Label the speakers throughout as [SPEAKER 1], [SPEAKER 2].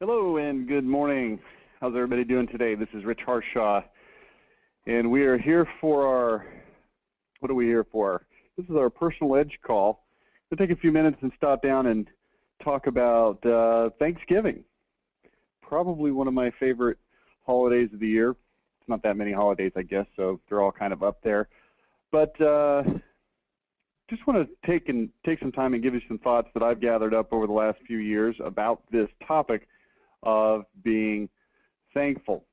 [SPEAKER 1] Hello and good morning. How's everybody doing today? This is Rich Harshaw, and we are here for what are we here for? This is our personal edge call. We'll take a few minutes and stop down and talk about Thanksgiving. Probably one of my favorite holidays of the year. It's not that many holidays, I guess, so they're all kind of up there. But just want to take some time and give you some thoughts that I've gathered up over the last few years about this topic of being thankful.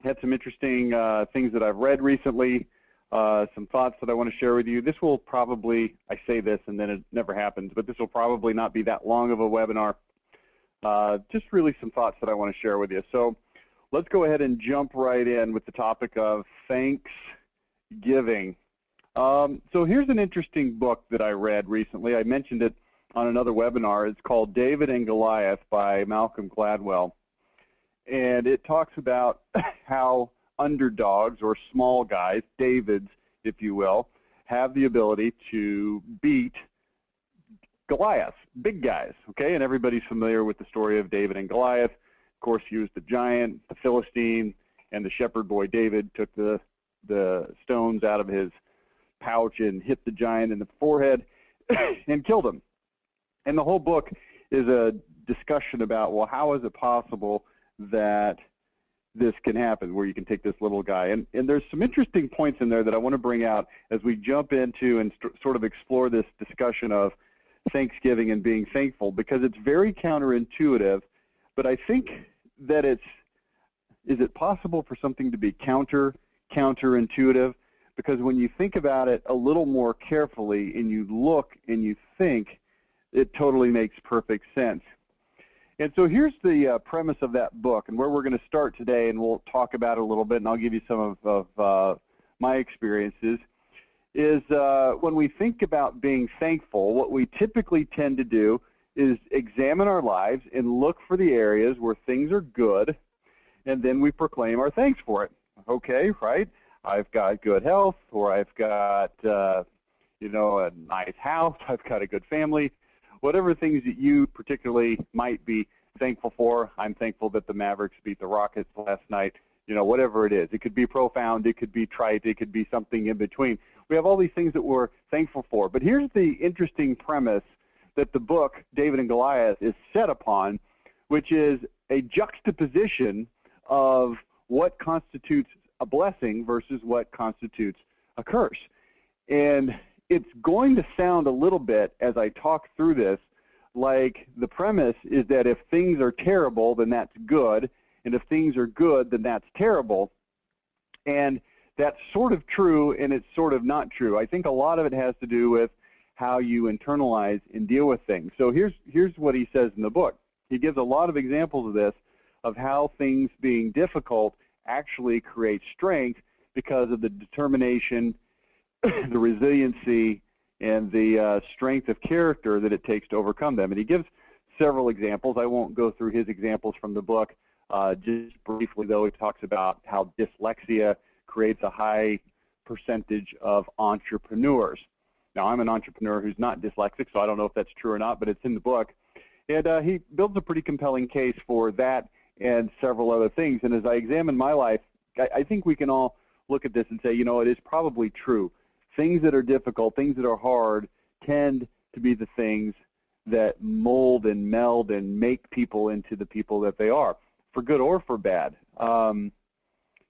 [SPEAKER 1] Had some interesting things that I've read recently, some thoughts that I want to share with you. This will probably, I say this and then it never happens, but this will probably not be that long of a webinar. Just really some thoughts that I want to share with you. So let's go ahead and jump right in with the topic of Thanksgiving. So here's an interesting book that I read recently. I mentioned it on another webinar. It's called David and Goliath by Malcolm Gladwell. And it talks about how underdogs, or small guys, Davids, if you will, have the ability to beat Goliath, big guys, okay? And everybody's familiar with the story of David and Goliath. Of course, he was the giant, the Philistine, and the shepherd boy David took the stones out of his pouch and hit the giant in the forehead and killed him. And the whole book is a discussion about, well, how is it possible that this can happen, where you can take this little guy? And there's some interesting points in there that I want to bring out as we jump into and sort of explore this discussion of Thanksgiving and being thankful, because it's very counterintuitive, but I think that is it possible for something to be counterintuitive? Because when you think about it a little more carefully and you look and you think, it totally makes perfect sense. And so here's the premise of that book, and where we're going to start today, and we'll talk about it a little bit, and I'll give you some of my experiences, is when we think about being thankful, what we typically tend to do is examine our lives and look for the areas where things are good, and then we proclaim our thanks for it. Okay, right? I've got good health, or I've got, a nice house, I've got a good family. Whatever things that you particularly might be thankful for. I'm thankful that the Mavericks beat the Rockets last night. Whatever it is. It could be profound, it could be trite, it could be something in between. We have all these things that we're thankful for. But here's the interesting premise that the book, David and Goliath, is set upon, which is a juxtaposition of what constitutes a blessing versus what constitutes a curse. And it's going to sound a little bit, as I talk through this, like the premise is that if things are terrible, then that's good, and if things are good, then that's terrible. And that's sort of true, and it's sort of not true. I think a lot of it has to do with how you internalize and deal with things. So here's what he says in the book. He gives a lot of examples of this, of how things being difficult actually create strength because of the determination, the resiliency, and the strength of character that it takes to overcome them. And he gives several examples. I won't go through his examples from the book. Just briefly, though, he talks about how dyslexia creates a high percentage of entrepreneurs. Now, I'm an entrepreneur who's not dyslexic, so I don't know if that's true or not, but it's in the book. And he builds a pretty compelling case for that and several other things. And as I examine my life, I think we can all look at this and say, it is probably true. Things that are difficult, things that are hard, tend to be the things that mold and meld and make people into the people that they are, for good or for bad. Some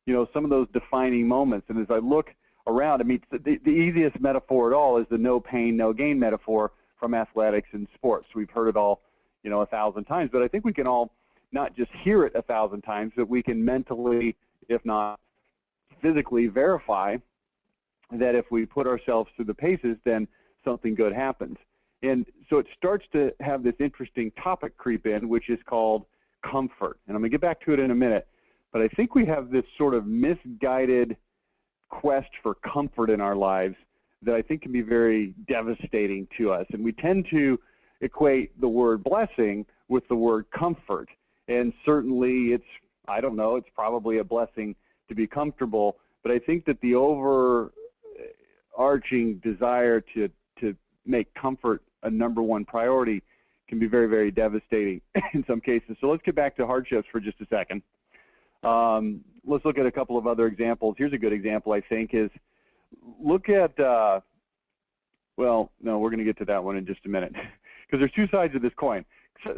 [SPEAKER 1] of those defining moments. And as I look around, the easiest metaphor at all is the no pain, no gain metaphor from athletics and sports. We've heard it all, 1,000 times. But I think we can all not just hear it 1,000 times, but we can mentally, if not physically, verify that if we put ourselves through the paces, then something good happens. And so it starts to have this interesting topic creep in, which is called comfort. And I'm going to get back to it in a minute. But I think we have this sort of misguided quest for comfort in our lives that I think can be very devastating to us. And we tend to equate the word blessing with the word comfort. And certainly it's probably a blessing to be comfortable. But I think that the overarching desire to make comfort a number one priority can be very, very devastating in some cases. So let's get back to hardships for just a second. Let's look at a couple of other examples. Here's a good example, I think, is look at, well, no, we're going to get to that one in just a minute because there's two sides of this coin.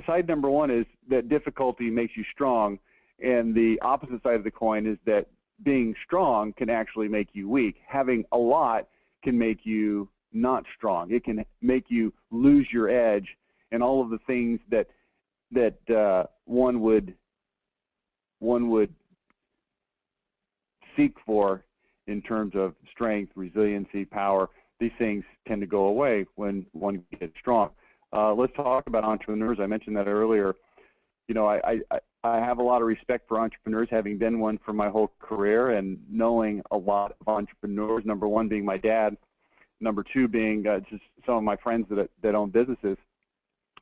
[SPEAKER 1] Side number one is that difficulty makes you strong, and the opposite side of the coin is that being strong can actually make you weak. Having a lot can make you not strong. It can make you lose your edge and all of the things that one would seek for in terms of strength, resiliency, power. These things tend to go away when one gets strong. Let's talk about entrepreneurs. I mentioned that earlier. You know, I have a lot of respect for entrepreneurs, having been one for my whole career and knowing a lot of entrepreneurs, number one being my dad, number two being just some of my friends that own businesses.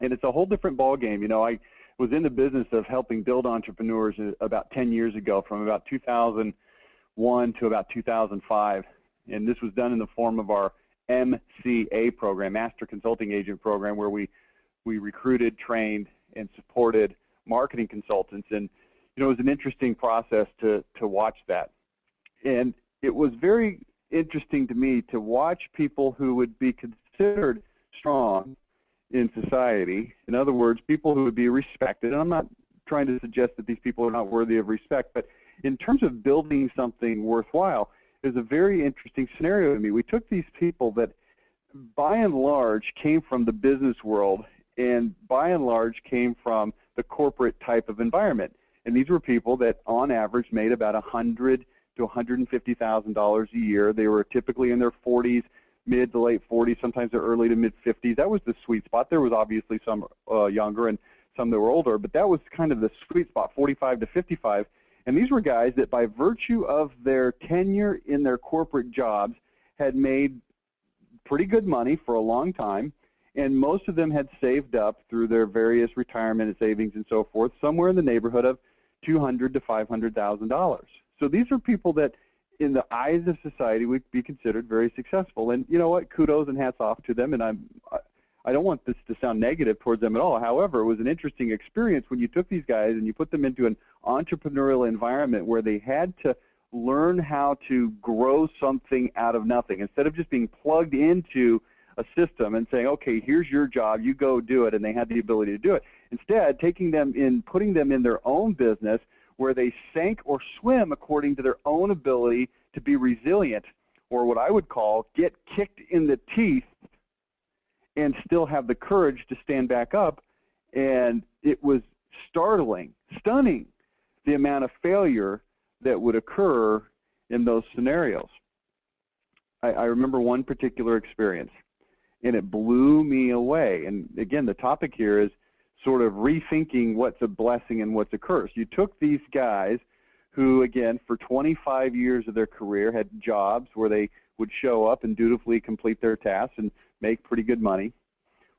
[SPEAKER 1] And it's a whole different ballgame. You know, I was in the business of helping build entrepreneurs about 10 years ago, from about 2001 to about 2005. And this was done in the form of our MCA program, Master Consulting Agent program, where we recruited, trained, and supported marketing consultants. And, you know, it was an interesting process to watch that. And it was very interesting to me to watch people who would be considered strong in society. In other words, people who would be respected. And I'm not trying to suggest that these people are not worthy of respect, but in terms of building something worthwhile, is a very interesting scenario to me. We took these people that by and large came from the business world and by and large came from the corporate type of environment. And these were people that on average made about $100,000 to $150,000 a year. They were typically in their 40s, mid to late 40s, sometimes their early to mid 50s. That was the sweet spot. There was obviously some younger and some that were older, but that was kind of the sweet spot, 45 to 55. And these were guys that by virtue of their tenure in their corporate jobs had made pretty good money for a long time, and most of them had saved up through their various retirement savings and so forth, somewhere in the neighborhood of $200,000 to $500,000. So these are people that in the eyes of society would be considered very successful. And you know what, kudos and hats off to them, and I don't want this to sound negative towards them at all. However, it was an interesting experience when you took these guys and you put them into an entrepreneurial environment where they had to learn how to grow something out of nothing. Instead of just being plugged into a system and saying, okay, here's your job, you go do it, and they had the ability to do it. Instead, taking them in, putting them in their own business where they sank or swim according to their own ability to be resilient, or what I would call get kicked in the teeth and still have the courage to stand back up. And it was startling, stunning, the amount of failure that would occur in those scenarios. I remember one particular experience, and it blew me away. And again, the topic here is sort of rethinking what's a blessing and what's a curse. You took these guys who, again, for 25 years of their career had jobs where they would show up and dutifully complete their tasks and make pretty good money.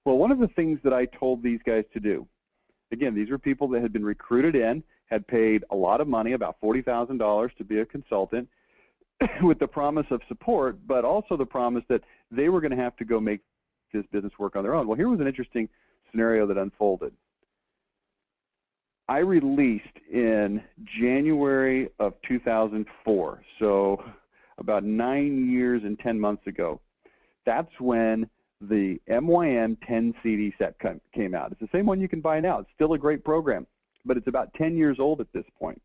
[SPEAKER 1] Well, one of the things that I told these guys to do, again, these were people that had been recruited in, had paid a lot of money, about $40,000 to be a consultant, with the promise of support, but also the promise that they were going to have to go make this business work on their own. Well, here was an interesting scenario that unfolded. I released in January of 2004, so about 9 years and 10 months ago. That's when the MYM 10 CD set came out. It's the same one you can buy now. It's still a great program, but it's about 10 years old at this point.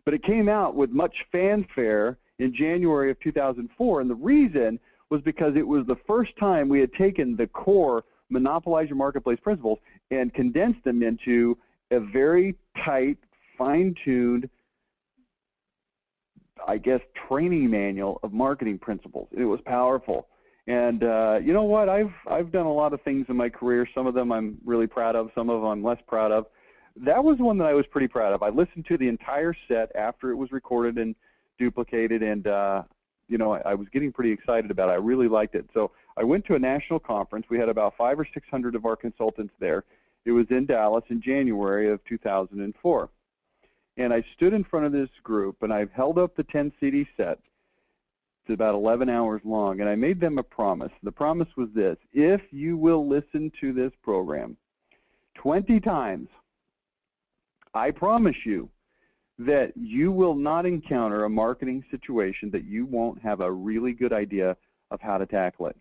[SPEAKER 1] But it came out with much fanfare in January of 2004, and the reason was because it was the first time we had taken the core monopolize your marketplace principles and condensed them into a very tight, fine-tuned, I guess, training manual of marketing principles. It was powerful. And you know what? I've done a lot of things in my career. Some of them I'm really proud of. Some of them I'm less proud of. That was one that I was pretty proud of. I listened to the entire set after it was recorded and duplicated, and you know, I was getting pretty excited about it. I really liked it. So I went to a national conference. We had about 500 or 600 of our consultants there. It was in Dallas in January of 2004. And I stood in front of this group, and I held up the 10 CD set. It's about 11 hours long, and I made them a promise. The promise was this: if you will listen to this program, 20 times, I promise you that you will not encounter a marketing situation that you won't have a really good idea of how to tackle it.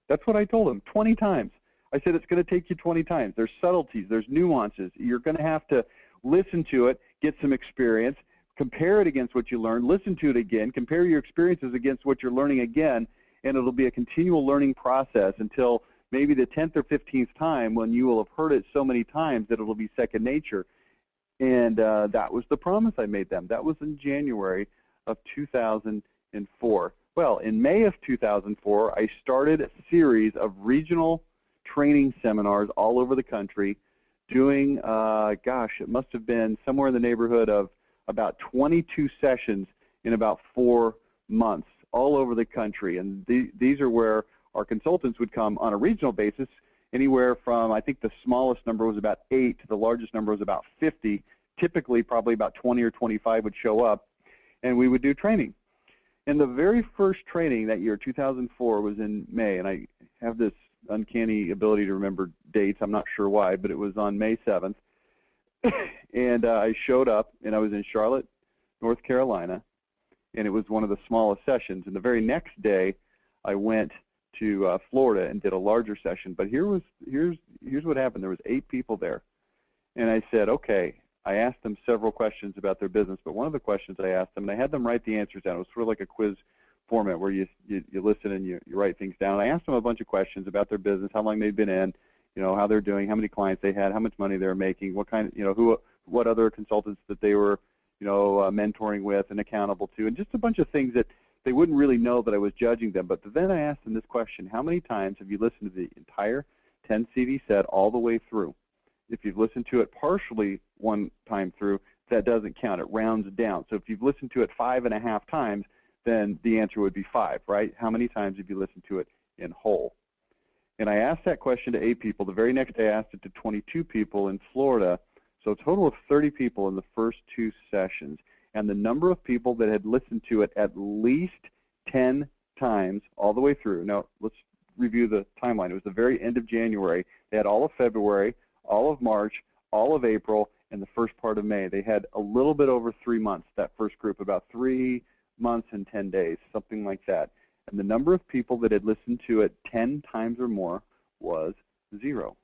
[SPEAKER 1] That's what I told him 20 times. I said it's going to take you 20 times. There's subtleties, there's nuances. You're going to have to listen to it, get some experience, compare it against what you learned, listen to it again, compare your experiences against what you're learning again, and it'll be a continual learning process until maybe the 10th or 15th time when you will have heard it so many times that it'll be second nature. And that was the promise I made them. That was in January of 2004. Well, in May of 2004, I started a series of regional training seminars all over the country doing, gosh, it must have been somewhere in the neighborhood of about 22 sessions in about 4 months all over the country. And these are where our consultants would come on a regional basis, anywhere from, I think the smallest number was about 8 to the largest number was about 50. Typically, probably about 20 or 25 would show up, and we would do training. And the very first training that year, 2004, was in May, and I have this uncanny ability to remember dates. I'm not sure why, but it was on May 7th. And I showed up, and I was in Charlotte, North Carolina, and it was one of the smallest sessions. And the very next day, I went to Florida and did a larger session. But here's what happened. There was 8 people there, and I said, okay. I asked them several questions about their business, but one of the questions I asked them, and I had them write the answers down. It was sort of like a quiz format where you listen and you write things down. I asked them a bunch of questions about their business, how long they'd been in, how they're doing, how many clients they had, how much money they were making, what kind, what other consultants that they were, mentoring with and accountable to, and just a bunch of things that they wouldn't really know that I was judging them. But then I asked them this question: how many times have you listened to the entire 10 CD set all the way through? If you've listened to it partially one time through, that doesn't count. It rounds down. So if you've listened to it 5.5 times, then the answer would be 5, right? How many times have you listened to it in whole? And I asked that question to 8 people. The very next day, I asked it to 22 people in Florida. So a total of 30 people in the first 2 sessions. And the number of people that had listened to it at least 10 times all the way through. Now, let's review the timeline. It was the very end of January. They had all of February, all of March, all of April, and the first part of May. They had a little bit over 3 months, that first group, about 3 months and 10 days, something like that. And the number of people that had listened to it 10 times or more was 0.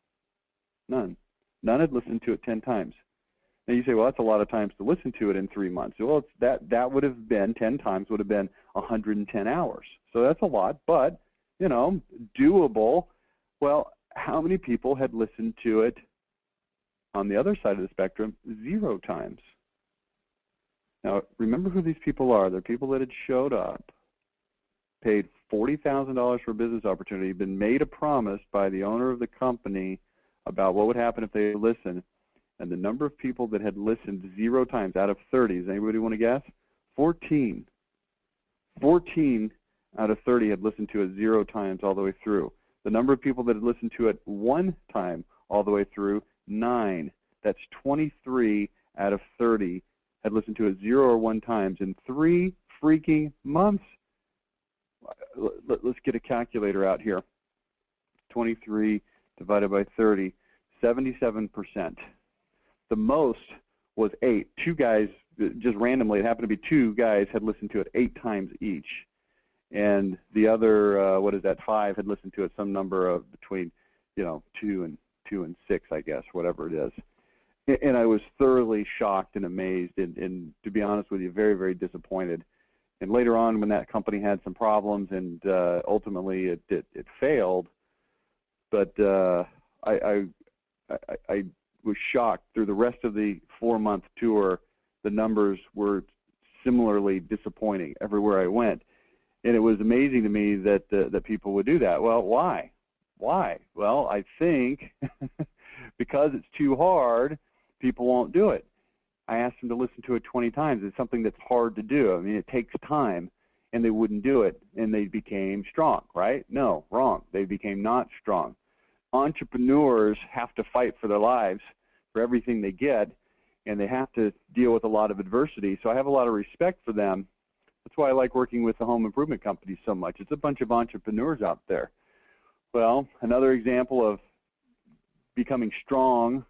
[SPEAKER 1] None. None had listened to it 10 times. Now you say, well, that's a lot of times to listen to it in 3 months. Well, that would have been, 10 times would have been 110 hours. So that's a lot, but, doable. Well, how many people had listened to it on the other side of the spectrum 0 times? Now, remember who these people are. They're people that had showed up, paid $40,000 for a business opportunity, been made a promise by the owner of the company about what would happen if they listened, and the number of people that had listened 0 times out of 30, does anybody want to guess? 14. 14 out of 30 had listened to it 0 times all the way through. The number of people that had listened to it 1 time all the way through, 9. That's 23 out of 30 had listened to it 0 or 1 times in 3 freaking months. Let's get a calculator out here. 23 divided by 30, 77%. The most was 8. 2 guys, just randomly, it happened to be 2 guys had listened to it 8 times each. And the other, 5 had listened to it some number of between, 2 and 6, I guess, whatever it is. And I was thoroughly shocked and amazed and to be honest with you, very, very disappointed. And later on, when that company had some problems and ultimately it failed, but I was shocked. Through the rest of the 4-month tour, the numbers were similarly disappointing everywhere I went. And it was amazing to me that that people would do that. Well, why? Why? Well, I think because it's too hard, people won't do it. I asked them to listen to it 20 times. It's something that's hard to do. I mean, it takes time, and they wouldn't do it, and they became strong, right? No, wrong. They became not strong. Entrepreneurs have to fight for their lives, for everything they get, and they have to deal with a lot of adversity. So I have a lot of respect for them. That's why I like working with the home improvement companies so much. It's a bunch of entrepreneurs out there. Well, another example of becoming strong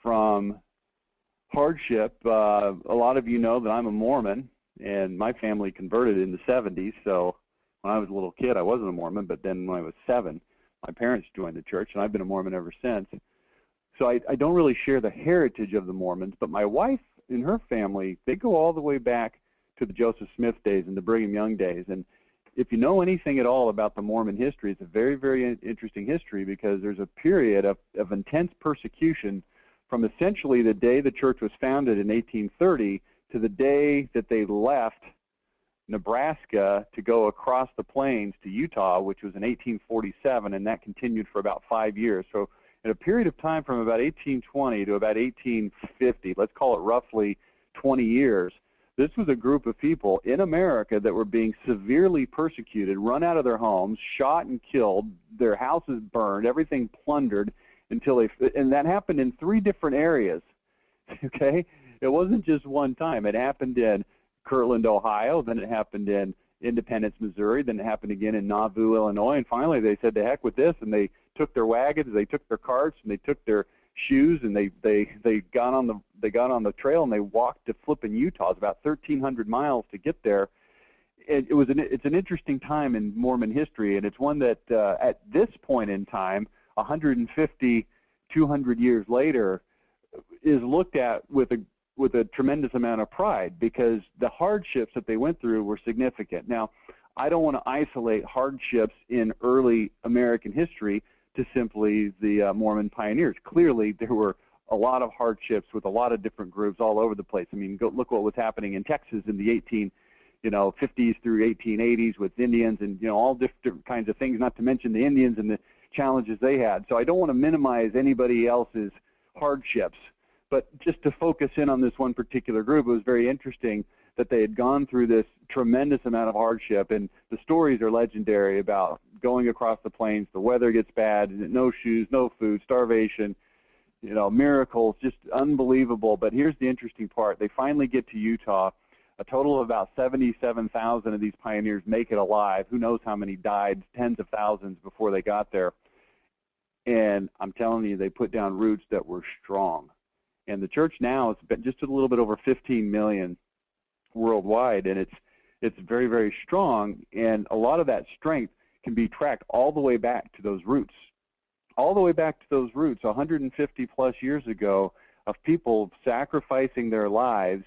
[SPEAKER 1] from hardship. A lot of you know that I'm a Mormon, and my family converted in the 70s. So when I was a little kid, I wasn't a Mormon, but then when I was 7, my parents joined the church, and I've been a Mormon ever since. So I don't really share the heritage of the Mormons, but my wife and her family, they go all the way back to the Joseph Smith days and the Brigham Young days. And if you know anything at all about the Mormon history, it's a very, very interesting history, because there's a period of intense persecution from essentially the day the church was founded in 1830 to the day that they left Nebraska to go across the plains to Utah, which was in 1847, and that continued for about 5 years. So in a period of time from about 1820 to about 1850, let's call it roughly 20 years, this was a group of people in America that were being severely persecuted, run out of their homes, shot and killed, their houses burned, everything plundered, and that happened in 3 different areas. Okay? It wasn't just one time. It happened in Kirtland, Ohio, then it happened in Independence, Missouri, then it happened again in Nauvoo, Illinois, and finally they said, to heck with this, and they took their wagons, they took their carts, and they took their shoes, and they got on the trail, and they walked to flipping Utah. It's about 1,300 miles to get there. It's an interesting time in Mormon history, and it's one that at this point in time, 150, 200 years later, is looked at with a tremendous amount of pride, because the hardships that they went through were significant. Now, I don't want to isolate hardships in early American history to simply the Mormon pioneers. Clearly, there were a lot of hardships with a lot of different groups all over the place. I mean, go look what was happening in Texas in the 50s through 1880s with Indians and all different kinds of things. Not to mention the Indians and the challenges they had. So I don't want to minimize anybody else's hardships, but just to focus in on this one particular group, it was very interesting that they had gone through this tremendous amount of hardship, and the stories are legendary about going across the plains, the weather gets bad, no shoes, no food, starvation, miracles, just unbelievable. But here's the interesting part. They finally get to Utah. A total of about 77,000 of these pioneers make it alive. Who knows how many died, tens of thousands before they got there. And I'm telling you, they put down roots that were strong. And the church now is just a little bit over 15 million worldwide, and it's very, very strong. And a lot of that strength can be tracked all the way back to those roots. All the way back to those roots, 150 plus years ago, of people sacrificing their lives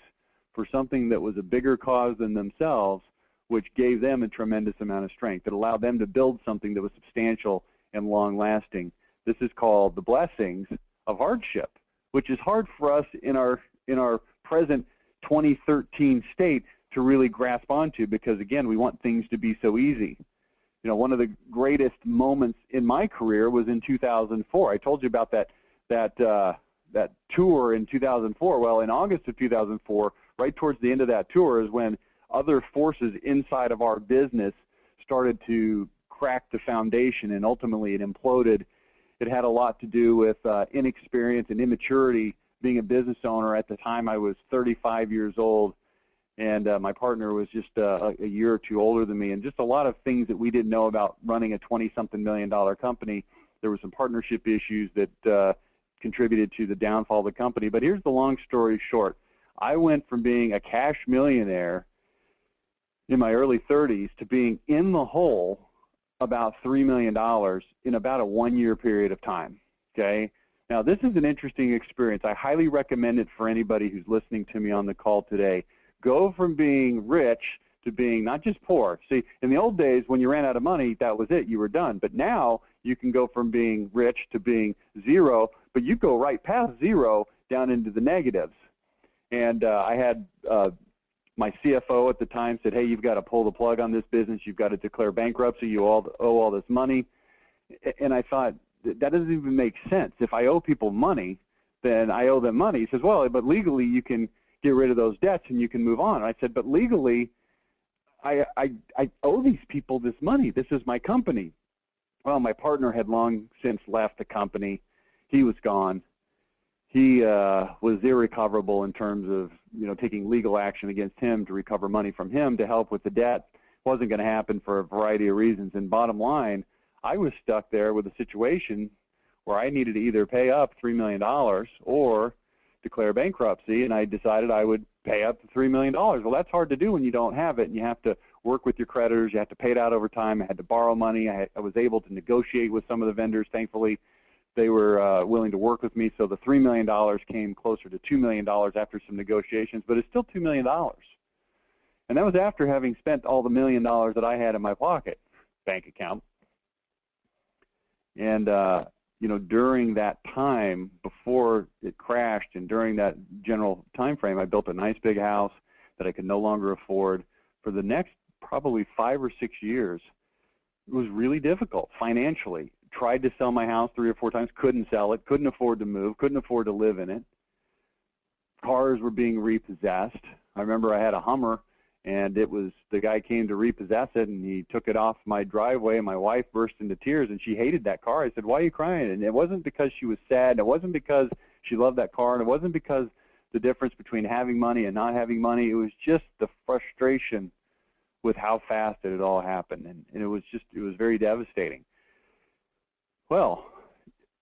[SPEAKER 1] for something that was a bigger cause than themselves, which gave them a tremendous amount of strength. It allowed them to build something that was substantial and long-lasting. This is called the blessings of hardship, which is hard for us in our present 2013 state to really grasp onto, because again, we want things to be so easy. One of the greatest moments in my career was in 2004. I told you about that tour in 2004. Well, in August of 2004, right towards the end of that tour, is when other forces inside of our business started to crack the foundation, and ultimately it imploded. It had a lot to do with inexperience and immaturity. Being a business owner at the time, I was 35 years old, and my partner was just a year or two older than me, and just a lot of things that we didn't know about running a 20-something million dollar company. There were some partnership issues that contributed to the downfall of the company. But here's the long story short. I went from being a cash millionaire in my early 30s to being in the hole about $3 million in about a 1-year period of time. Okay? Now, this is an interesting experience. I highly recommend it for anybody who's listening to me on the call today. Go from being rich to being not just poor. See, in the old days, when you ran out of money, that was it. You were done. But now you can go from being rich to being zero, but you go right past zero down into the negatives. And I had my CFO at the time said, hey, you've got to pull the plug on this business. You've got to declare bankruptcy. You owe all this money. And I thought, that doesn't even make sense. If I owe people money, then I owe them money. He says, well, but legally you can get rid of those debts and you can move on. And I said, but legally, I owe these people this money. This is my company. Well, my partner had long since left the company. He was gone. He was irrecoverable in terms of taking legal action against him to recover money from him to help with the debt. Wasn't going to happen for a variety of reasons. And bottom line, I was stuck there with a situation where I needed to either pay up $3 million or declare bankruptcy, and I decided I would pay up the $3 million. Well, that's hard to do when you don't have it, and you have to work with your creditors. You have to pay it out over time. I had to borrow money. I was able to negotiate with some of the vendors. Thankfully, they were willing to work with me, so the $3 million came closer to $2 million after some negotiations, but it's still $2 million. And that was after having spent all the $1 million that I had in my pocket bank account. And you know, during that time before it crashed and during that general time frame, I built a nice big house that I could no longer afford. For the next probably 5 or 6 years, it was really difficult financially. Tried to sell my house 3 or 4 times, couldn't sell it, couldn't afford to move, couldn't afford to live in it. Cars were being repossessed. I remember I had a Hummer, and it was, the guy came to repossess it, and he took it off my driveway, and my wife burst into tears, and she hated that car. I said, "Why are you crying?" And it wasn't because she was sad, and it wasn't because she loved that car, and it wasn't because the difference between having money and not having money. It was just the frustration with how fast it had all happened, and it was very devastating. Well,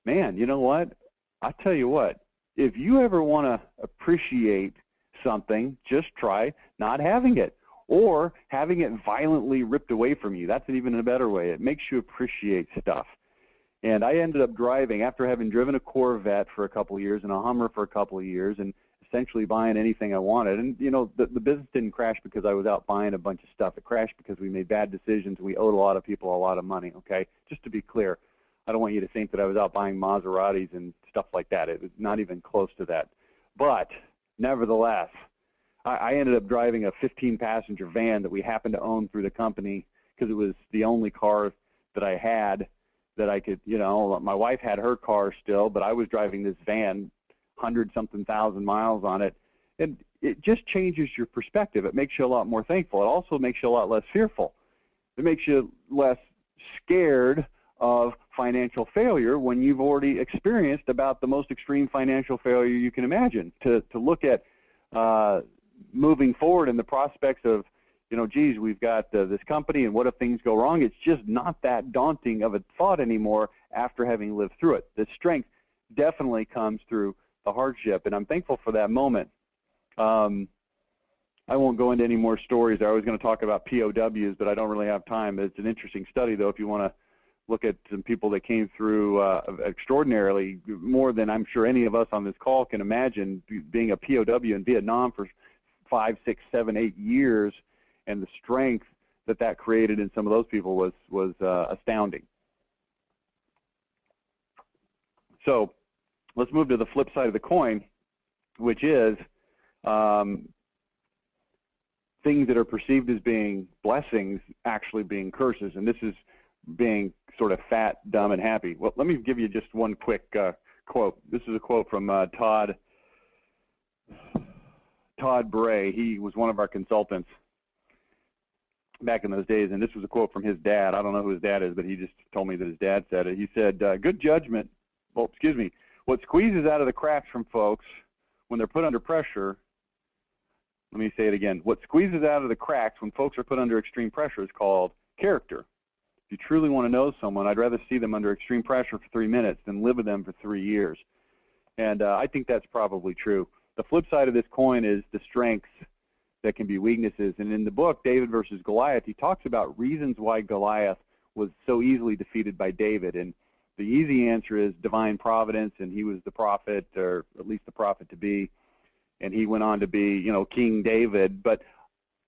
[SPEAKER 1] man, you know what? I tell you what, if you ever want to appreciate something, just try not having it or having it violently ripped away from you. That's even a better way. It makes you appreciate stuff. And I ended up driving, after having driven a Corvette for a couple of years and a Hummer for a couple of years, and essentially buying anything I wanted. And, you know, the business didn't crash because I was out buying a bunch of stuff. It crashed because we made bad decisions. We owed a lot of people a lot of money, okay? Just to be clear, I don't want you to think that I was out buying Maseratis and stuff like that. It was not even close to that. But nevertheless, I ended up driving a 15-passenger van that we happened to own through the company because it was the only car that I had that I could, you know, my wife had her car still, but I was driving this van, 100-something thousand miles on it, and it just changes your perspective. It makes you a lot more thankful. It also makes you a lot less fearful. It makes you less scared of financial failure when you've already experienced about the most extreme financial failure you can imagine. To look at moving forward in the prospects of, you know, geez, we've got this company, and what if things go wrong? It's just not that daunting of a thought anymore after having lived through it. The strength definitely comes through the hardship, and I'm thankful for that moment. I won't go into any more stories. I was going to talk about POWs, but I don't really have time. It's an interesting study, though, if you want to look at some people that came through extraordinarily, more than I'm sure any of us on this call can imagine, being a POW in Vietnam for 5, 6, 7, 8 years, and the strength that created in some of those people was astounding. So let's move to the flip side of the coin, which is things that are perceived as being blessings actually being curses, and this is being sort of fat, dumb, and happy. Well, let me give you just one quick quote. This is a quote from Todd Bray. He was one of our consultants back in those days, and this was a quote from his dad. I don't know who his dad is, but he just told me that his dad said it. He said, good judgment, well, excuse me, what squeezes out of the cracks from folks when they're put under pressure, let me say it again, what squeezes out of the cracks when folks are put under extreme pressure is called character. If you truly want to know someone, I'd rather see them under extreme pressure for 3 minutes than live with them for 3 years. And I think that's probably true. The flip side of this coin is the strengths that can be weaknesses. And in the book, David versus Goliath, he talks about reasons why Goliath was so easily defeated by David. And the easy answer is divine providence, and he was the prophet, or at least the prophet to be. And he went on to be, you know, King David. But,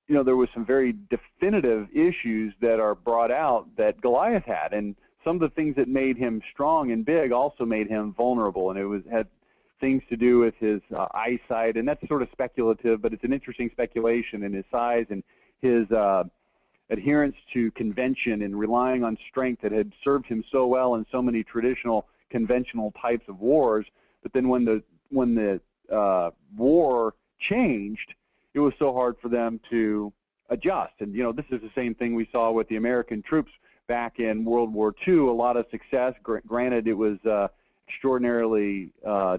[SPEAKER 1] you know, there was some very definitive issues that are brought out that Goliath had. And some of the things that made him strong and big also made him vulnerable. And it had things to do with his eyesight, and that's sort of speculative, but it's an interesting speculation, and his size and his adherence to convention and relying on strength that had served him so well in so many traditional conventional types of wars. But then when the war changed, it was so hard for them to adjust. And, you know, this is the same thing we saw with the American troops back in World War II. A lot of success. Granted, it was extraordinarily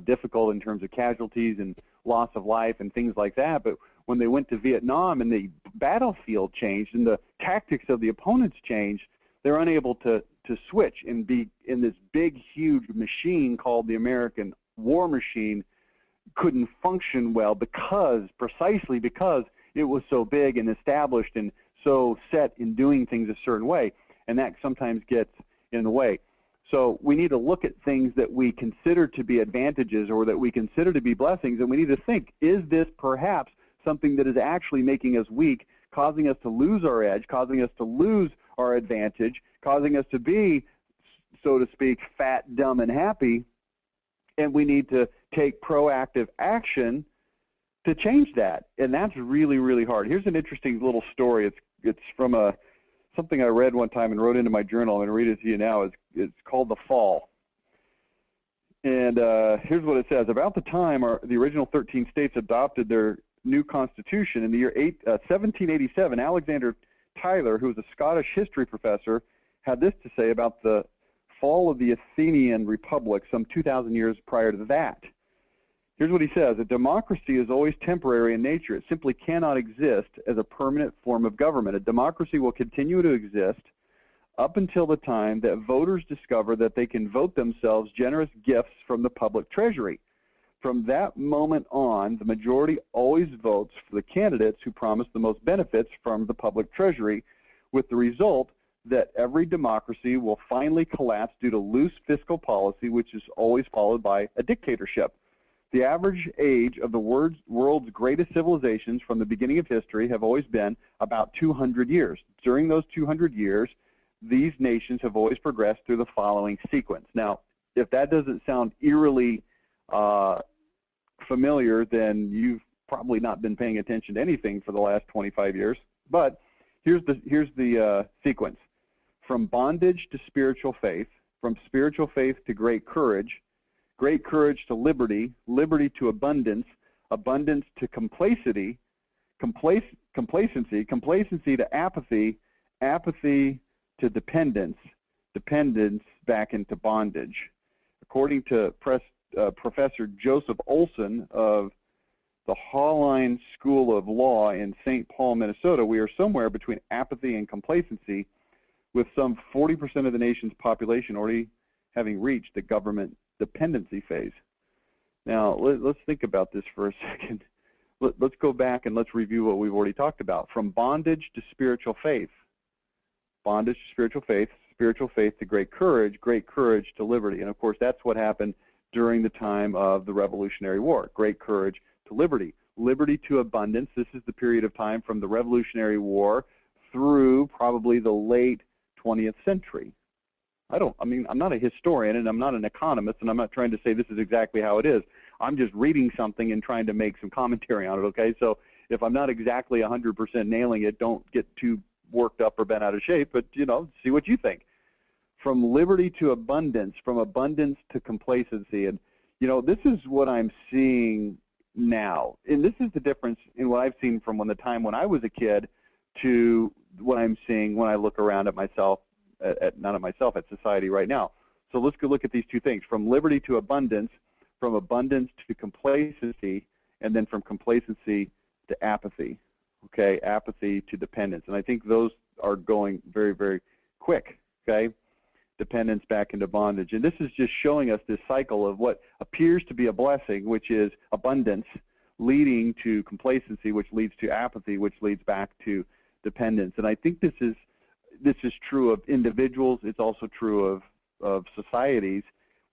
[SPEAKER 1] difficult in terms of casualties and loss of life and things like that. But when they went to Vietnam and the battlefield changed and the tactics of the opponents changed, they're unable to to switch and be in this big, huge machine called the American war machine couldn't function well precisely because it was so big and established and so set in doing things a certain way, and that sometimes gets in the way. So we need to look at things that we consider to be advantages or that we consider to be blessings, and we need to think, is this perhaps something that is actually making us weak, causing us to lose our edge, causing us to lose our advantage, causing us to be, so to speak, fat, dumb, and happy, and we need to take proactive action to change that. And that's really, really hard. Here's an interesting little story. It's from something I read one time and wrote into my journal. I'm going to read it to you now. It's called The Fall. And here's what it says. About the time the original 13 states adopted their new constitution in the year 1787, Alexander Tytler, who was a Scottish history professor, had this to say about the fall of the Athenian Republic some 2,000 years prior to that. Here's what he says. A democracy is always temporary in nature. It simply cannot exist as a permanent form of government. A democracy will continue to exist up until the time that voters discover that they can vote themselves generous gifts from the public treasury. From that moment on, the majority always votes for the candidates who promise the most benefits from the public treasury, with the result that every democracy will finally collapse due to loose fiscal policy, which is always followed by a dictatorship. The average age of the world's greatest civilizations from the beginning of history have always been about 200 years. During those 200 years, these nations have always progressed through the following sequence. Now, if that doesn't sound eerily familiar, then you've probably not been paying attention to anything for the last 25 years. But here's the sequence. From bondage to spiritual faith, from spiritual faith to great courage to liberty, liberty to abundance, abundance to complacency, complacency to apathy, apathy to dependence, dependence back into bondage. According to Professor Joseph Olson of the Holline School of Law in St. Paul, Minnesota, we are somewhere between apathy and complacency, with some 40% of the nation's population already having reached the government dependency phase. Now, let's think about this for a second. Let's go back and let's review what we've already talked about. From bondage to spiritual faith to great courage to liberty. And of course, that's what happened during the time of the Revolutionary War. Great courage to liberty. Liberty to abundance. This is the period of time from the Revolutionary War through probably the late 20th century. I'm not a historian and I'm not an economist, and I'm not trying to say this is exactly how it is. I'm just reading something and trying to make some commentary on it, okay? So if I'm not exactly 100% nailing it, don't get too worked up or bent out of shape, but, see what you think. From liberty to abundance, from abundance to complacency. And, this is what I'm seeing now. And this is the difference in what I've seen from the time when I was a kid to what I'm seeing when I look around at myself, at society right now. So let's go look at these two things. From liberty to abundance, from abundance to complacency, and then from complacency to apathy. Okay, apathy to dependence. And I think those are going very, very quick, okay? Dependence back into bondage. And this is just showing us this cycle of what appears to be a blessing, which is abundance, leading to complacency, which leads to apathy, which leads back to dependence. And I think this is true of individuals. It's also true of societies.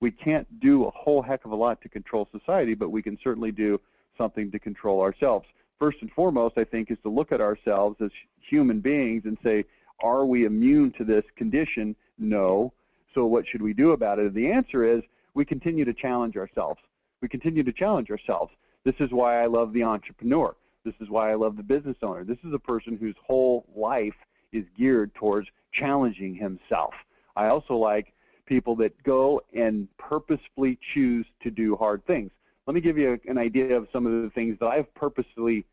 [SPEAKER 1] We can't do a whole heck of a lot to control society, but we can certainly do something to control ourselves. First and foremost, I think, is to look at ourselves as human beings and say, are we immune to this condition? No. So what should we do about it? And the answer is we continue to challenge ourselves. We continue to challenge ourselves. This is why I love the entrepreneur. This is why I love the business owner. This is a person whose whole life is geared towards challenging himself. I also like people that go and purposefully choose to do hard things. Let me give you an idea of some of the things that I've purposefully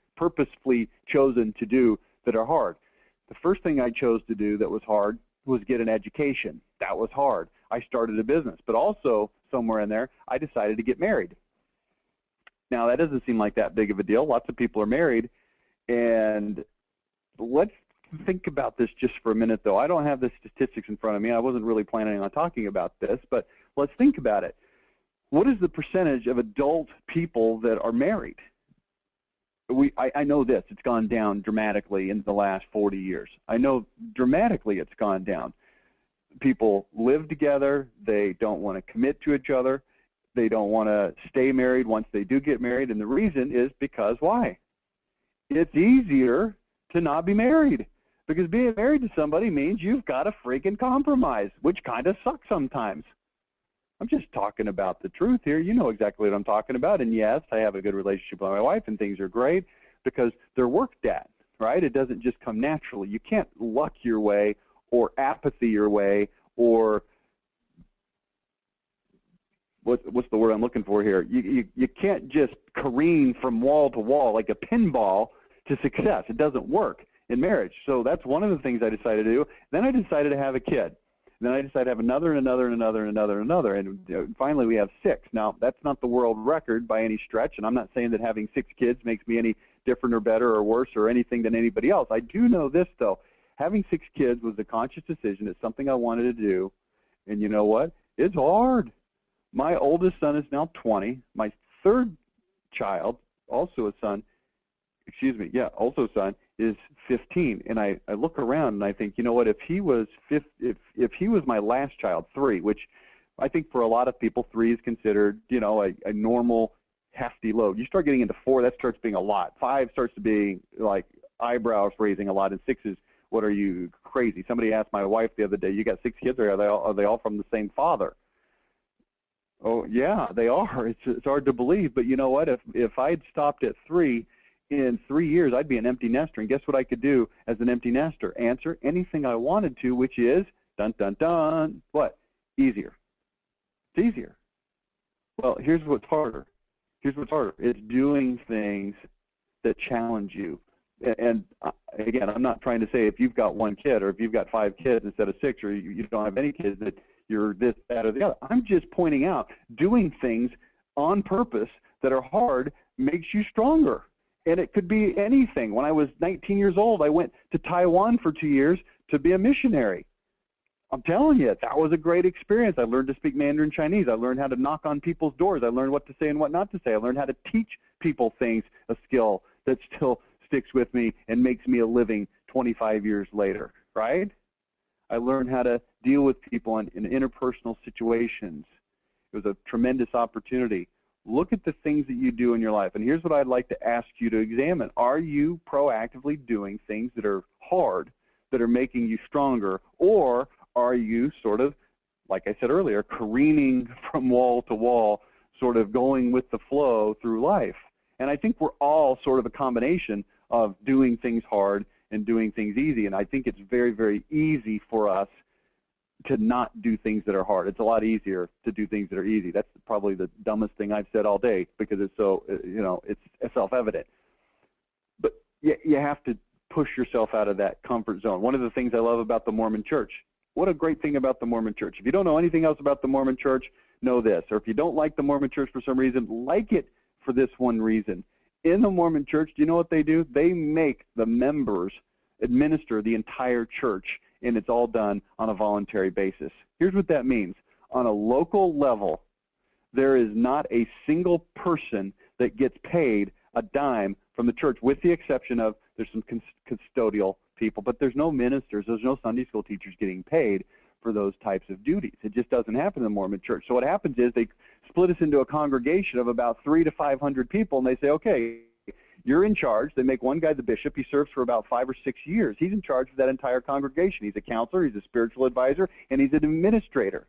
[SPEAKER 1] chosen to do that are hard. The first thing I chose to do that was hard was get an education. That was hard. I started a business, but also somewhere in there, I decided to get married. Now, that doesn't seem like that big of a deal. Lots of people are married, and let's think about this just for a minute, though. I don't have the statistics in front of me. I wasn't really planning on talking about this, but let's think about it. What is the percentage of adult people that are married? I know this. It's gone down dramatically in the last 40 years. I know dramatically it's gone down. People live together. They don't want to commit to each other. They don't want to stay married once they do get married. And the reason is because why? It's easier to not be married, because being married to somebody means you've got to freaking compromise, which kind of sucks sometimes. I'm just talking about the truth here. You know exactly what I'm talking about. And yes, I have a good relationship with my wife, and things are great because they're worked at, right? It doesn't just come naturally. You can't luck your way or apathy your way, or what's the word I'm looking for here? You can't just careen from wall to wall like a pinball to success. It doesn't work in marriage. So that's one of the things I decided to do. Then I decided to have a kid. Then I decided to have another and another and another and another and another. And finally we have 6. Now, that's not the world record by any stretch, and I'm not saying that having 6 kids makes me any different or better or worse or anything than anybody else. I do know this, though. Having 6 kids was a conscious decision. It's something I wanted to do. And you know what? It's hard. My oldest son is now 20. My third child, also a son, also a son, is 15. And I look around and I think, you know what, if he was my last child, 3, which I think for a lot of people 3 is considered, you know, a normal hefty load. You start getting into 4, that starts being a lot. 5 starts to be like eyebrows raising a lot, and 6 is, what are you, crazy? Somebody asked my wife the other day, you got 6 kids, or are they all from the same father? Oh yeah, they are. It's hard to believe, but you know what? If I'd stopped at 3, in 3 years I'd be an empty nester. And guess what I could do as an empty nester? Answer anything I wanted to, which is dun dun dun. What? Easier. It's easier. Well, here's what's harder. It's doing things that challenge you. And again, I'm not trying to say if you've got 1 kid or if you've got 5 kids instead of 6, or you don't have any kids that you're this, that, or the other. I'm just pointing out doing things on purpose that are hard makes you stronger. And it could be anything. When I was 19 years old, I went to Taiwan for 2 years to be a missionary. I'm telling you, that was a great experience. I learned to speak Mandarin Chinese. I learned how to knock on people's doors. I learned what to say and what not to say. I learned how to teach people things, a skill that still sticks with me and makes me a living 25 years later, right? I learned how to deal with people in interpersonal situations. It was a tremendous opportunity. Look at the things that you do in your life. And here's what I'd like to ask you to examine. Are you proactively doing things that are hard, that are making you stronger, or are you sort of, like I said earlier, careening from wall to wall, sort of going with the flow through life? And I think we're all sort of a combination of doing things hard and doing things easy. And I think it's very, very easy for us to not do things that are hard. It's a lot easier to do things that are easy. That's probably the dumbest thing I've said all day, because it's so, you know, it's self-evident. But you have to push yourself out of that comfort zone. One of the things I love about the Mormon Church, what a great thing about the Mormon Church. If you don't know anything else about the Mormon Church, know this. Or if you don't like the Mormon Church for some reason, like it for this one reason. In the Mormon Church, do you know what they do? They make the members administer the entire church, and it's all done on a voluntary basis. Here's what that means. On a local level, there is not a single person that gets paid a dime from the church, with the exception of there's some custodial people, but there's no ministers, there's no Sunday school teachers getting paid for those types of duties. It just doesn't happen in the Mormon Church. So what happens is they split us into a congregation of about 300 to 500 people, and they say, okay, you're in charge. They make one guy the bishop. He serves for about 5 or 6 years. He's in charge of that entire congregation. He's a counselor, he's a spiritual advisor, and he's an administrator.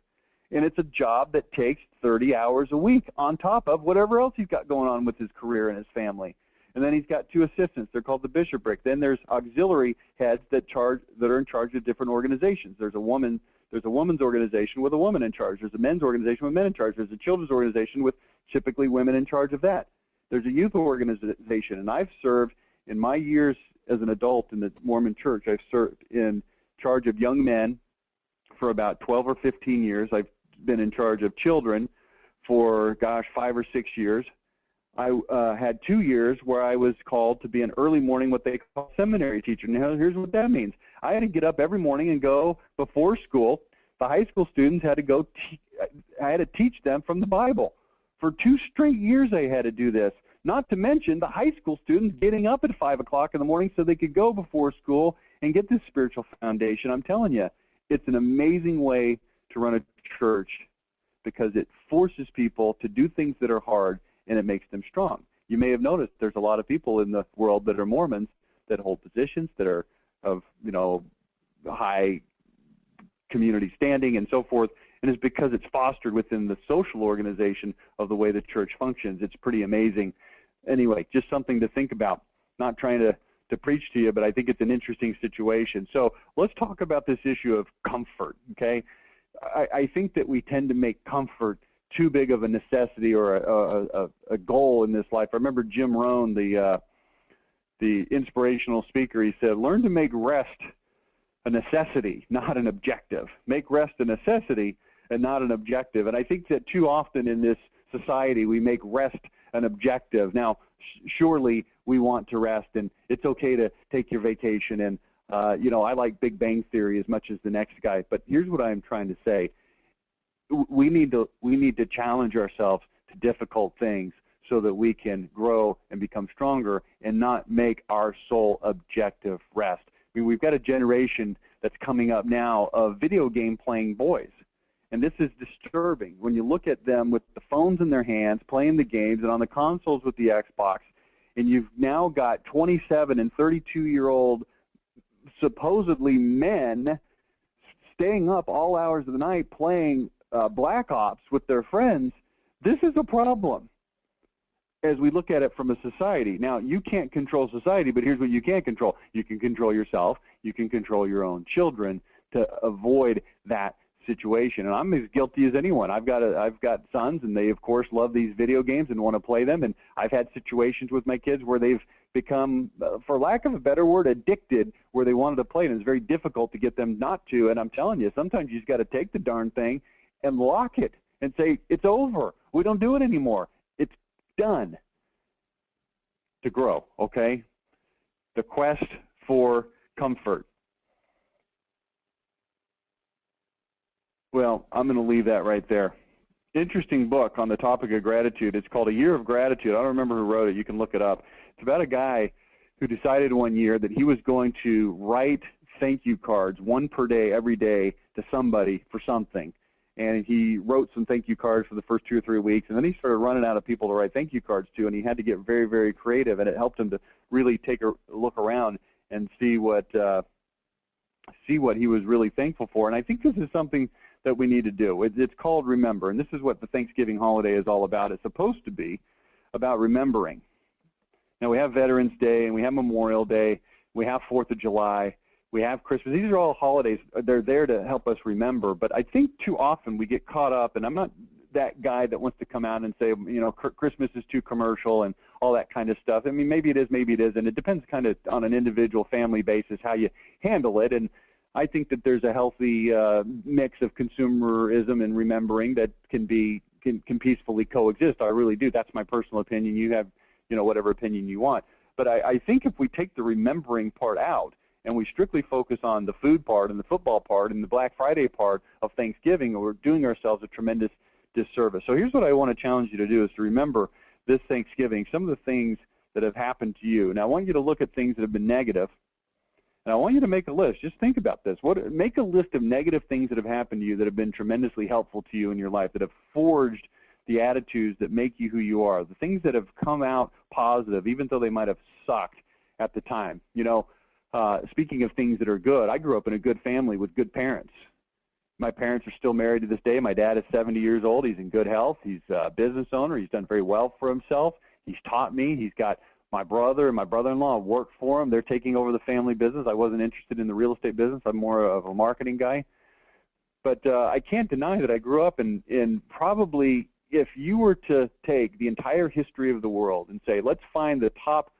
[SPEAKER 1] And it's a job that takes 30 hours a week on top of whatever else he's got going on with his career and his family. And then he's got 2 assistants. They're called the bishopric. Then there's auxiliary heads that are in charge of different organizations. There's a woman's organization with a woman in charge. There's a men's organization with men in charge. There's a children's organization with typically women in charge of that. There's a youth organization, and I've served in my years as an adult in the Mormon Church. I've served in charge of young men for about 12 or 15 years. I've been in charge of children for, 5 or 6 years. I had 2 years where I was called to be an early morning, what they call seminary teacher. Now, here's what that means. I had to get up every morning and go before school. The high school students had to go, I had to teach them from the Bible. For 2 straight years I had to do this, not to mention the high school students getting up at 5 o'clock in the morning so they could go before school and get this spiritual foundation. I'm telling you, it's an amazing way to run a church because it forces people to do things that are hard and it makes them strong. You may have noticed there's a lot of people in the world that are Mormons that hold positions that are of, high community standing and so forth, and it's because it's fostered within the social organization of the way the church functions. It's pretty amazing. Anyway, just something to think about. Not trying to preach to you, but I think it's an interesting situation. So let's talk about this issue of comfort, okay? I think that we tend to make comfort too big of a necessity or a goal in this life. I remember Jim Rohn, the inspirational speaker, he said, learn to make rest a necessity, not an objective. Make rest a necessity and not an objective. And I think that too often in this society we make rest an objective. Now, surely we want to rest, and it's okay to take your vacation. And, I like Big Bang Theory as much as the next guy. But here's what I'm trying to say. We need to challenge ourselves to difficult things so that we can grow and become stronger and not make our sole objective rest. I mean, we've got a generation that's coming up now of video game playing boys. And this is disturbing. When you look at them with the phones in their hands, playing the games, and on the consoles with the Xbox, and you've now got 27 and 32-year-old supposedly men staying up all hours of the night playing Black Ops with their friends, this is a problem as we look at it from a society. Now, you can't control society, but here's what you can control. You can control yourself. You can control your own children to avoid that situation. And I'm as guilty as anyone. I've got sons, and they, of course, love these video games and want to play them. And I've had situations with my kids where they've become, for lack of a better word, addicted, where they wanted to play, and it's very difficult to get them not to. And I'm telling you, sometimes you just got to take the darn thing and lock it and say, it's over. We don't do it anymore. It's done. To grow, okay? The quest for comfort. Well, I'm going to leave that right there. Interesting book on the topic of gratitude. It's called A Year of Gratitude. I don't remember who wrote it. You can look it up. It's about a guy who decided one year that he was going to write thank you cards, one per day, every day, to somebody for something. And he wrote some thank you cards for the first 2 or 3 weeks, and then he started running out of people to write thank you cards to, and he had to get very, very creative, and it helped him to really take a look around and see what he was really thankful for. And I think this is something that we need to do. It's called Remember, and this is what the Thanksgiving holiday is all about. It's supposed to be about remembering. Now, we have Veterans Day, and we have Memorial Day, we have 4th of July, we have Christmas. These are all holidays. They're there to help us remember. But I think too often we get caught up, and I'm not that guy that wants to come out and say, Christmas is too commercial and all that kind of stuff. I mean, maybe it is, and it depends kind of on an individual family basis how you handle it. And I think that there's a healthy mix of consumerism and remembering that can peacefully coexist. I really do. That's my personal opinion. You have, whatever opinion you want. But I think if we take the remembering part out, and we strictly focus on the food part and the football part and the Black Friday part of Thanksgiving, we're doing ourselves a tremendous disservice. So here's what I want to challenge you to do is to remember this Thanksgiving, some of the things that have happened to you. Now, I want you to look at things that have been negative, and I want you to make a list. Just think about this. Make a list of negative things that have happened to you that have been tremendously helpful to you in your life, that have forged the attitudes that make you who you are, the things that have come out positive, even though they might have sucked at the time. Speaking of things that are good, I grew up in a good family with good parents. My parents are still married to this day. My dad is 70 years old. He's in good health. He's a business owner. He's done very well for himself. He's taught me. He's got my brother and my brother-in-law work for him. They're taking over the family business. I wasn't interested in the real estate business. I'm more of a marketing guy. But I can't deny that I grew up in probably, if you were to take the entire history of the world and say, let's find the top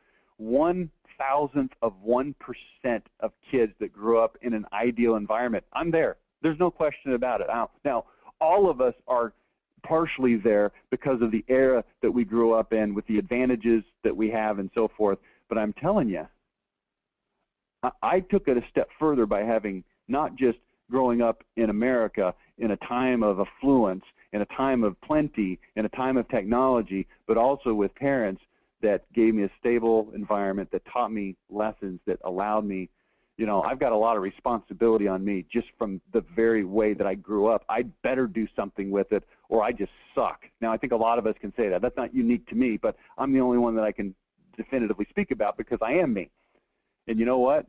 [SPEAKER 1] 1/1000th of 1% of kids that grew up in an ideal environment, I'm there. There's no question about it. Now, all of us are partially there because of the era that we grew up in with the advantages that we have and so forth. But I'm telling you, I took it a step further by having not just growing up in America in a time of affluence, in a time of plenty, in a time of technology, but also with parents that gave me a stable environment, that taught me lessons, that allowed me, you know, I've got a lot of responsibility on me just from the very way that I grew up. I'd better do something with it or I just suck. Now, I think a lot of us can say that. That's not unique to me, but I'm the only one that I can definitively speak about because I am me. And you know what?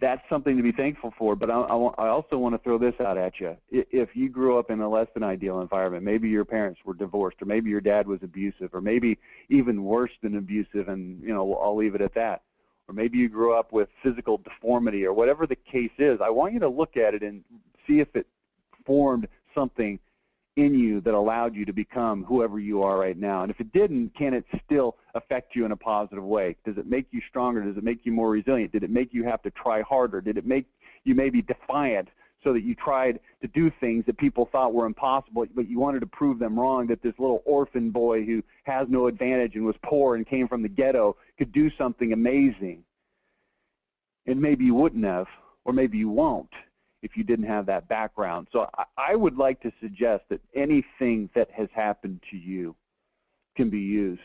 [SPEAKER 1] That's something to be thankful for, but I also want to throw this out at you. If you grew up in a less than ideal environment, maybe your parents were divorced, or maybe your dad was abusive, or maybe even worse than abusive, and you know, I'll leave it at that. Or maybe you grew up with physical deformity, or whatever the case is, I want you to look at it and see if it formed something in you that allowed you to become whoever you are right now. And if it didn't, can it still affect you in a positive way? Does it make you stronger? Does it make you more resilient? Did it make you have to try harder? Did it make you maybe defiant so that you tried to do things that people thought were impossible, but you wanted to prove them wrong, that this little orphan boy who has no advantage and was poor and came from the ghetto could do something amazing? And maybe you wouldn't have, or maybe you won't, if you didn't have that background. So I would like to suggest that anything that has happened to you can be used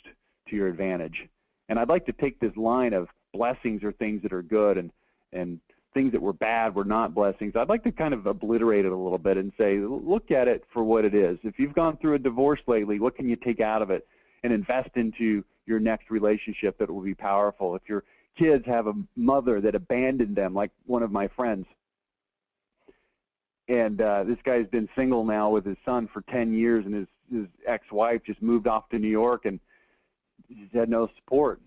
[SPEAKER 1] to your advantage. And I'd like to take this line of blessings are things that are good and things that were bad were not blessings. I'd like to kind of obliterate it a little bit and say, look at it for what it is. If you've gone through a divorce lately, what can you take out of it and invest into your next relationship that will be powerful? If your kids have a mother that abandoned them, like one of my friends, and this guy's been single now with his son for 10 years, and his ex-wife just moved off to New York, and he's had no support.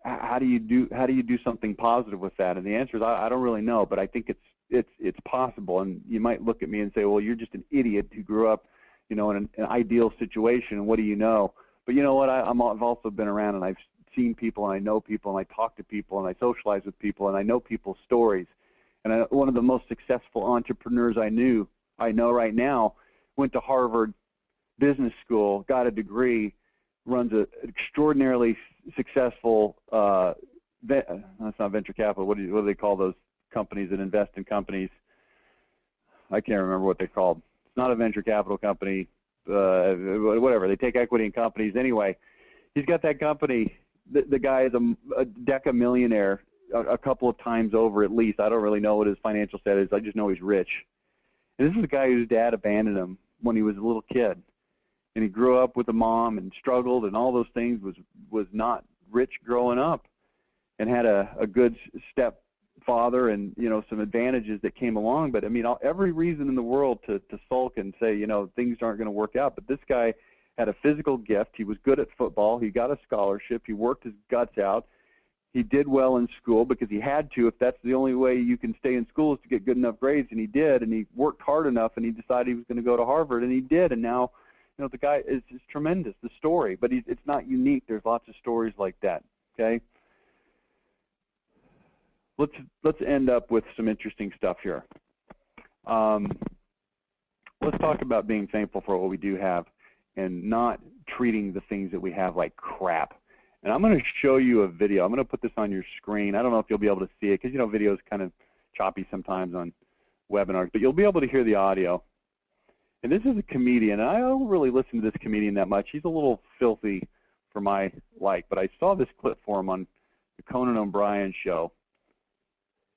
[SPEAKER 1] How do you do something positive with that? And the answer is I don't really know, but I think it's possible. And you might look at me and say, well, you're just an idiot who grew up, you know, in an ideal situation, and what do you know? But you know what? I've also been around, and I've seen people, and I know people, and I talk to people, and I socialize with people, and I know people's stories. And one of the most successful entrepreneurs I know right now went to Harvard Business School, got a degree, runs an extraordinarily successful, that's not venture capital, what do they call those companies that invest in companies? I can't remember what they're called. It's not a venture capital company, whatever. They take equity in companies. Anyway, he's got that company. The guy is a deca-millionaire. A couple of times over at least. I don't really know what his financial status is. I just know he's rich. And this is a guy whose dad abandoned him when he was a little kid. And he grew up with a mom and struggled and all those things, was not rich growing up, and had a good stepfather and, you know, some advantages that came along. But, I mean, every reason in the world to sulk and say, you know, things aren't going to work out. But this guy had a physical gift. He was good at football. He got a scholarship. He worked his guts out. He did well in school because he had to. If that's the only way you can stay in school is to get good enough grades, and he did, and he worked hard enough, and he decided he was going to go to Harvard, and he did, and now, you know, the guy is tremendous, the story, but it's not unique. There's lots of stories like that, okay? Let's end up with some interesting stuff here. Let's talk about being thankful for what we do have and not treating the things that we have like crap. And I'm going to show you a video. I'm going to put this on your screen. I don't know if you'll be able to see it because, you know, video is kind of choppy sometimes on webinars, but you'll be able to hear the audio. And this is a comedian. I don't really listen to this comedian that much. He's a little filthy for my like, but I saw this clip for him on the Conan O'Brien show.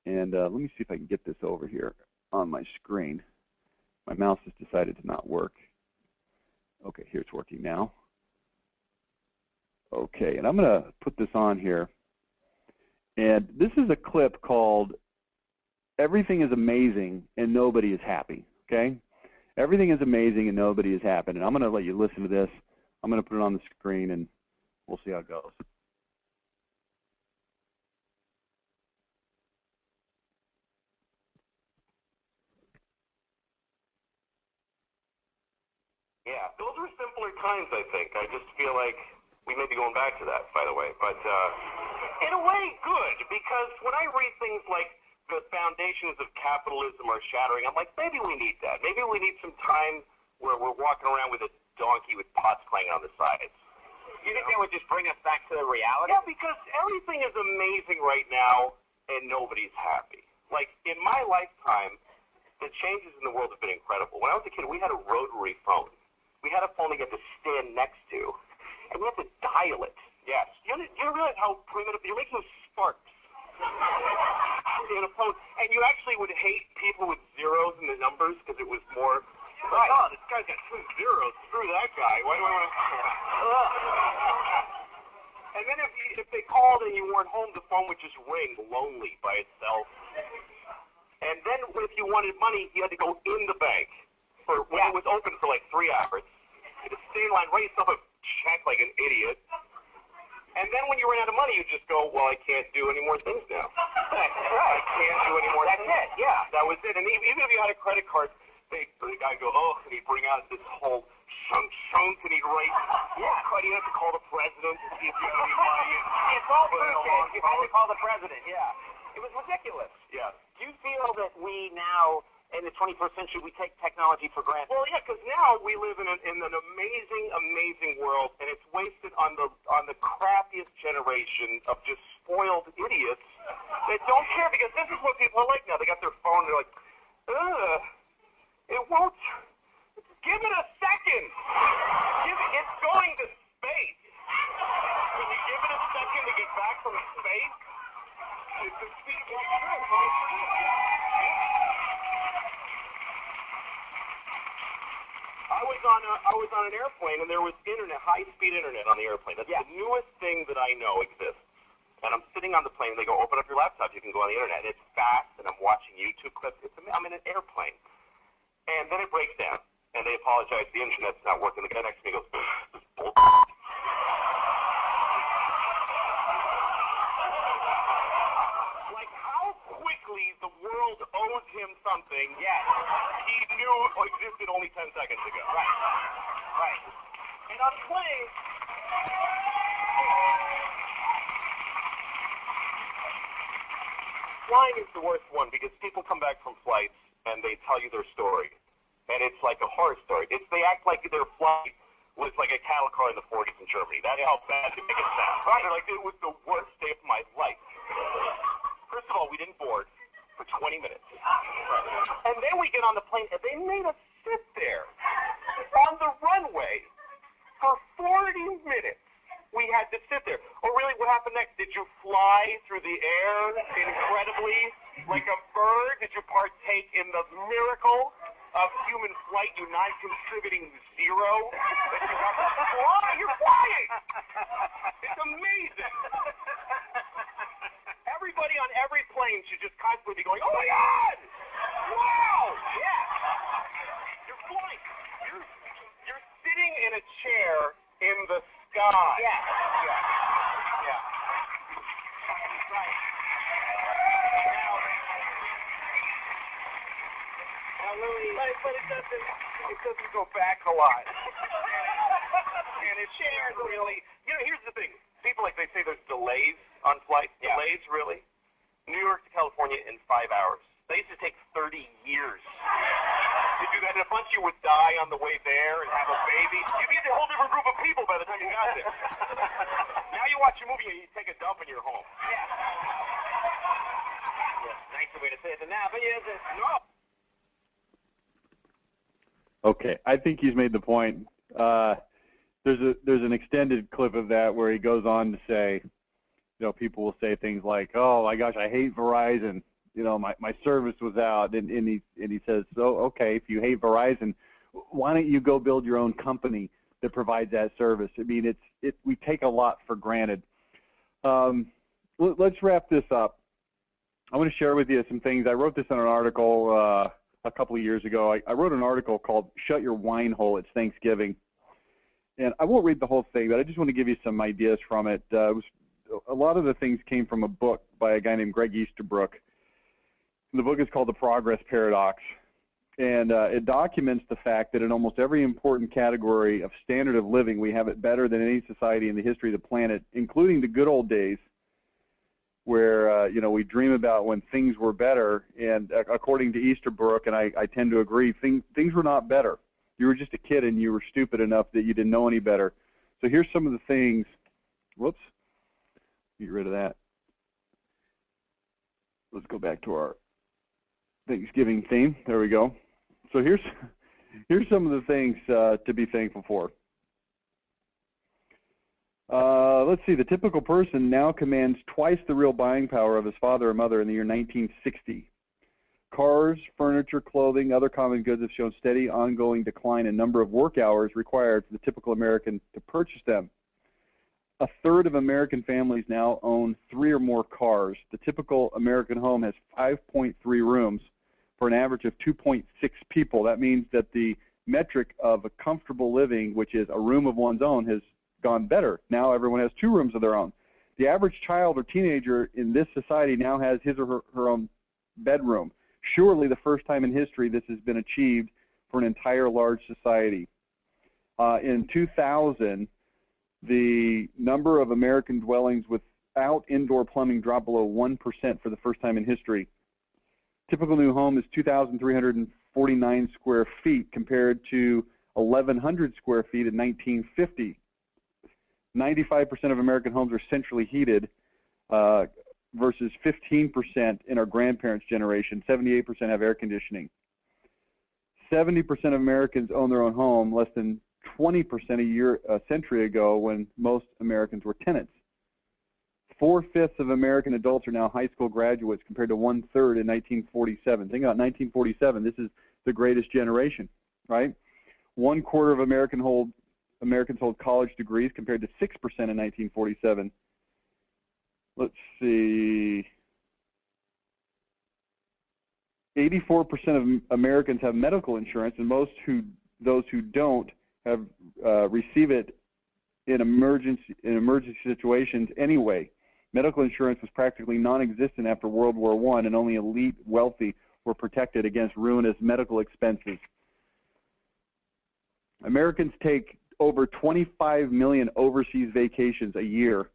[SPEAKER 1] And let me see if I can get this over here on my screen. My mouse has decided to not work. Okay, here it's working now. Okay, and I'm going to put this on here. And this is a clip called Everything is Amazing and Nobody is Happy, okay? Everything is amazing and nobody is happy. And I'm going to let you listen to this. I'm going to put it on the screen, and we'll see how it goes.
[SPEAKER 2] Yeah, those were simpler times, I think. I just feel like we may be going back to that, by the way. But in a way, good, because when I read things like the foundations of capitalism are shattering, I'm like, maybe we need that. Maybe we need some time where we're walking around with a donkey with pots clanging on the sides.
[SPEAKER 3] You think that would just bring us back to the reality?
[SPEAKER 2] Yeah, because everything is amazing right now, and nobody's happy. Like, in my lifetime, the changes in the world have been incredible. When I was a kid, we had a rotary phone. We had a phone that you had to stand next to, and we had to dial it. Yes. You realize how primitive? You're making sparks in a phone, and you actually would hate people with zeros in the numbers because it was more. Right. Oh, this guy's got 2 zeros. Screw that guy. Why do I want to? And then if they called and you weren't home, the phone would just ring lonely by itself. And then if you wanted money, you had to go in the bank for when it was open for like 3 hours. You had to stay in line, write yourself a check like an idiot. And then when you ran out of money, you just go, well, I can't do any more things now.
[SPEAKER 3] Right.
[SPEAKER 2] I can't do any more things.
[SPEAKER 3] That's it, yeah.
[SPEAKER 2] That was it. And even if you had a credit card, the guy would go, oh, and he'd bring out this whole chunk, and he'd write, but you have to call the president to see if you have any money.
[SPEAKER 3] It's all proof. You had to call the president, yeah. It was ridiculous.
[SPEAKER 2] Yeah.
[SPEAKER 3] Do you feel that we now, in the 21st century, we take technology for granted?
[SPEAKER 2] Well, yeah, because now we live in an amazing world, and it's wasted on the crappiest generation of just spoiled idiots that don't care, because this is what people are like now. They got their phone, and they're like, it won't. Give it a second. It's going to space. Can you give it a second to get back from space? It's a speed of I was on an airplane, and there was internet, high-speed internet on the airplane. That's the newest thing that I know exists. And I'm sitting on the plane. They go, open up your laptop. You can go on the internet. And it's fast, and I'm watching YouTube clips. I'm in an airplane. And then it breaks down, and they apologize. The internet's not working. The guy next to me goes, this is bull. Like how quickly the world owes him something.
[SPEAKER 3] Yes.
[SPEAKER 2] He knew existed only 10 seconds ago.
[SPEAKER 3] Right.
[SPEAKER 2] And on the plane, flying is the worst one because people come back from flights and they tell you their story. And it's like a horror story. They act like their flight was like a cattle car in the 40s in Germany. That's how bad they make it sound. Right? They're like, it was the worst day of my life. First of all, we didn't board for 20 minutes. And then we get on the plane, and they made us sit there on the runway for 40 minutes. We had to sit there. Oh, really? What happened next? Did you fly through the air incredibly like a bird? Did you partake in the miracle of human flight, you non-contributing zero? That you have to fly? You're flying! It's amazing. Everybody on every plane should just constantly be going, oh my God! Wow!
[SPEAKER 3] Yeah.
[SPEAKER 2] You're flying. You're sitting in a chair in the sky.
[SPEAKER 3] Yeah. Right. Now, Louis,
[SPEAKER 2] But it doesn't go back a lot. And it's really, here's the thing. People they say there's delays on flights.
[SPEAKER 3] Yeah.
[SPEAKER 2] Delays, really? New York to California in 5 hours. They used to take 30 years to do that. And a bunch of you would die on the way there and have a baby. You'd be a whole different group of people by the time you got there. Now you watch a movie and you take a dump and you're home.
[SPEAKER 3] yeah. Nicer way to say it than that, but no.
[SPEAKER 1] Okay, I think he's made the point. There's an extended clip of that where he goes on to say, people will say things like, "Oh my gosh, I hate Verizon. My service was out," and he says, "So okay, if you hate Verizon, why don't you go build your own company that provides that service?" I mean, we take a lot for granted. Let's wrap this up. I want to share with you some things. I wrote this in an article a couple of years ago. I wrote an article called "Shut Your Wine Hole, It's Thanksgiving." And I won't read the whole thing, but I just want to give you some ideas from it. A lot of the things came from a book by a guy named Greg Easterbrook. And the book is called The Progress Paradox. And it documents the fact that in almost every important category of standard of living, we have it better than any society in the history of the planet, including the good old days where, we dream about when things were better. And according to Easterbrook, and I tend to agree, things were not better. You were just a kid and you were stupid enough that you didn't know any better. So here's some of the things. Whoops. Get rid of that. Let's go back to our Thanksgiving theme. There we go. So here's some of the things to be thankful for. Let's see. The typical person now commands twice the real buying power of his father or mother in the year 1960. Cars, furniture, clothing, other common goods have shown steady, ongoing decline in number of work hours required for the typical American to purchase them. A third of American families now own 3 or more cars. The typical American home has 5.3 rooms for an average of 2.6 people. That means that the metric of a comfortable living, which is a room of one's own, has gone better. Now everyone has 2 rooms of their own. The average child or teenager in this society now has his or her own bedroom. Surely the first time in history this has been achieved for an entire large society. In 2000, the number of American dwellings without indoor plumbing dropped below 1% for the first time in history. Typical new home is 2,349 square feet compared to 1,100 square feet in 1950. 95% of American homes are centrally heated versus 15% in our grandparents' generation. 78% have air conditioning. 70% of Americans own their own home, less than 20% a century ago when most Americans were tenants. 4/5 of American adults are now high school graduates compared to 1/3 in 1947. Think about 1947. This is the greatest generation, right? 1/4 of Americans hold college degrees compared to 6% in 1947. Let's see. 84% of Americans have medical insurance, and those who don't have receive it in emergency situations anyway. Medical insurance was practically non-existent after World War I, and only elite wealthy were protected against ruinous medical expenses. Americans take over 25 million overseas vacations a year.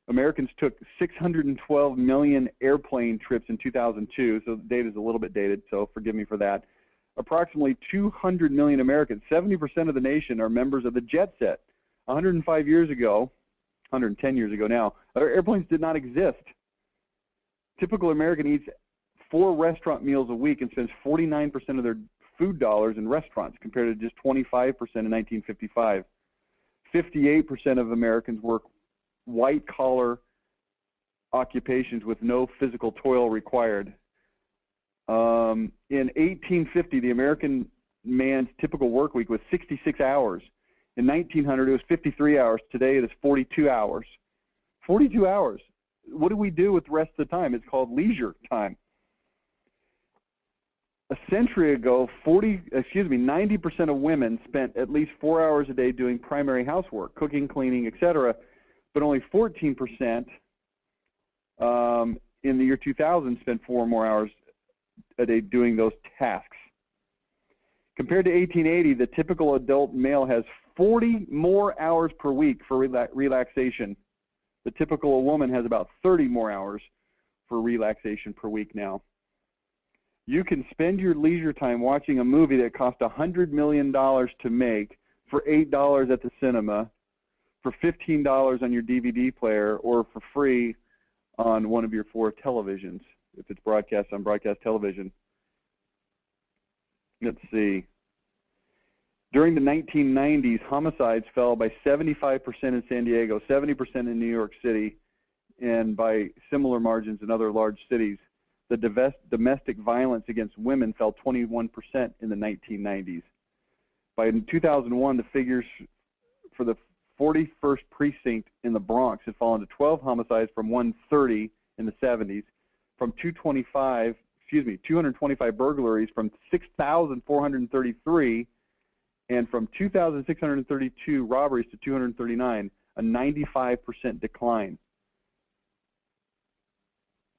[SPEAKER 1] Americans took 612 million airplane trips in 2002, so the data is a little bit dated, so forgive me for that. Approximately 200 million Americans, 70% of the nation, are members of the jet set. 105 years ago, 110 years ago now, airplanes did not exist. Typical American eats 4 restaurant meals a week and spends 49% of their food dollars in restaurants compared to just 25% in 1955. 58% of Americans work white-collar occupations with no physical toil required. In 1850, the American man's typical work week was 66 hours. In 1900, it was 53 hours. Today, it is 42 hours. 42 hours. What do we do with the rest of the time? It's called leisure time. A century ago, 90% of women spent at least 4 hours a day doing primary housework, cooking, cleaning, etc., but only 14% in the year 2000 spent 4 more hours a day doing those tasks. Compared to 1880, the typical adult male has 40 more hours per week for relaxation. The typical woman has about 30 more hours for relaxation per week now. You can spend your leisure time watching a movie that cost $100 million to make for $8 at the cinema, for $15 on your DVD player, or for free on one of your 4 televisions, if it's broadcast on broadcast television. Let's see. During the 1990s, homicides fell by 75% in San Diego, 70% in New York City, and by similar margins in other large cities. The domestic violence against women fell 21% in the 1990s. By 2001, the figures for the 41st precinct in the Bronx had fallen to 12 homicides from 130 in the 70s, from 225 burglaries from 6,433, and from 2,632 robberies to 239, a 95% decline.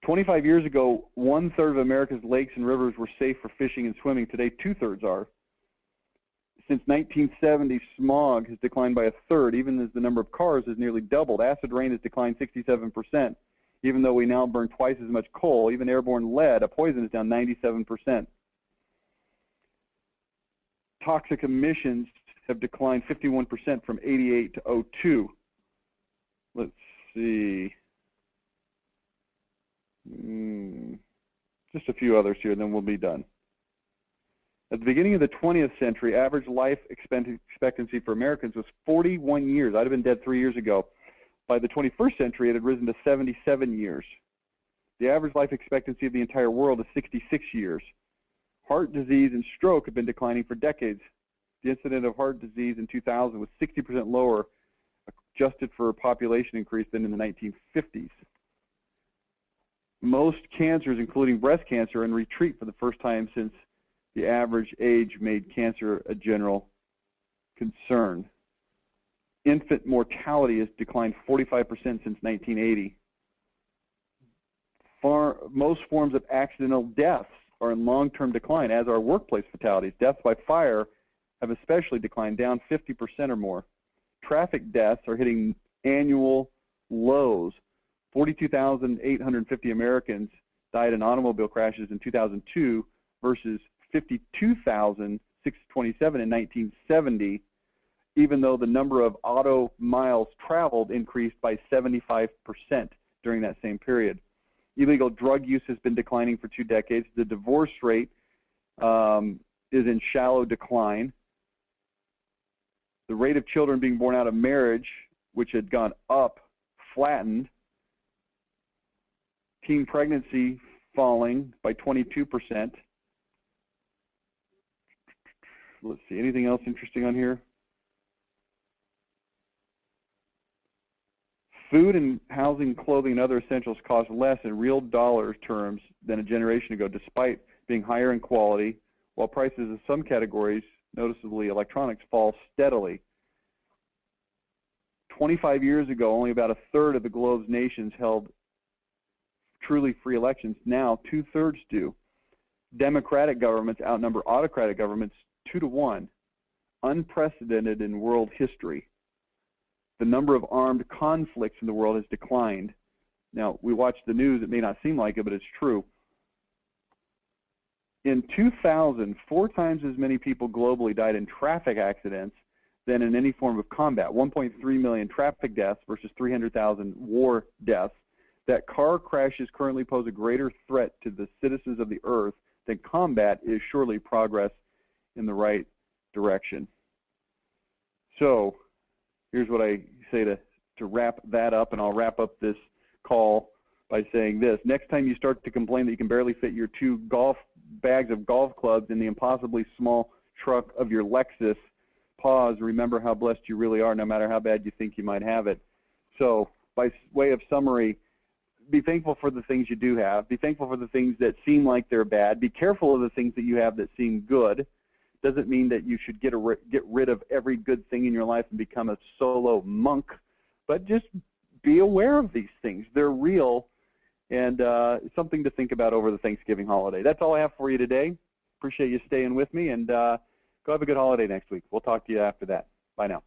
[SPEAKER 1] 25 years ago, 1/3 of America's lakes and rivers were safe for fishing and swimming. Today, 2/3 are. Since 1970, smog has declined by 1/3, even as the number of cars has nearly doubled. Acid rain has declined 67%, even though we now burn twice as much coal. Even airborne lead, a poison, is down 97%. toxic emissions have declined 51% from 88 to 02. Let's see. Just a few others here, then we'll be done. At the beginning of the 20th century, average life expectancy for Americans was 41 years. I'd have been dead 3 years ago. By the 21st century, it had risen to 77 years. The average life expectancy of the entire world is 66 years. Heart disease and stroke have been declining for decades. The incidence of heart disease in 2000 was 60% lower, adjusted for a population increase, than in the 1950s. Most cancers, including breast cancer, are in retreat for the first time since the average age made cancer a general concern. Infant mortality has declined 45% since 1980. Most forms of accidental deaths are in long-term decline, as are workplace fatalities. Deaths by fire have especially declined, down 50% or more. Traffic deaths are hitting annual lows. 42,850 Americans died in automobile crashes in 2002 versus 52,627 in 1970, even though the number of auto miles traveled increased by 75% during that same period. Illegal drug use has been declining for 2 decades. The divorce rate is in shallow decline. The rate of children being born out of marriage, which had gone up, flattened. Teen pregnancy falling by 22%. Let's see, anything else interesting on here? Food and housing, clothing, and other essentials cost less in real dollar terms than a generation ago, despite being higher in quality, while prices in some categories, noticeably electronics, fall steadily. 25 years ago, only about 1/3 of the globe's nations held truly free elections. Now, 2/3 do. Democratic governments outnumber autocratic governments 2-to-1, unprecedented in world history. The number of armed conflicts in the world has declined. Now, we watch the news, it may not seem like it, but it's true. In 2000, 4 times as many people globally died in traffic accidents than in any form of combat. 1.3 million traffic deaths versus 300,000 war deaths. That car crashes currently pose a greater threat to the citizens of the earth than combat is surely progress in the right direction. So, here's what I say to wrap that up, and I'll wrap up this call by saying this. Next time you start to complain that you can barely fit your 2 bags of golf clubs in the impossibly small truck of your Lexus, pause, remember how blessed you really are, no matter how bad you think you might have it. So, by way of summary, be thankful for the things you do have. Be thankful for the things that seem like they're bad. Be careful of the things that you have that seem good. Doesn't mean that you should get rid of every good thing in your life and become a solo monk, but just be aware of these things. They're real, and something to think about over the Thanksgiving holiday. That's all I have for you today. Appreciate you staying with me, and go have a good holiday next week. We'll talk to you after that. Bye now.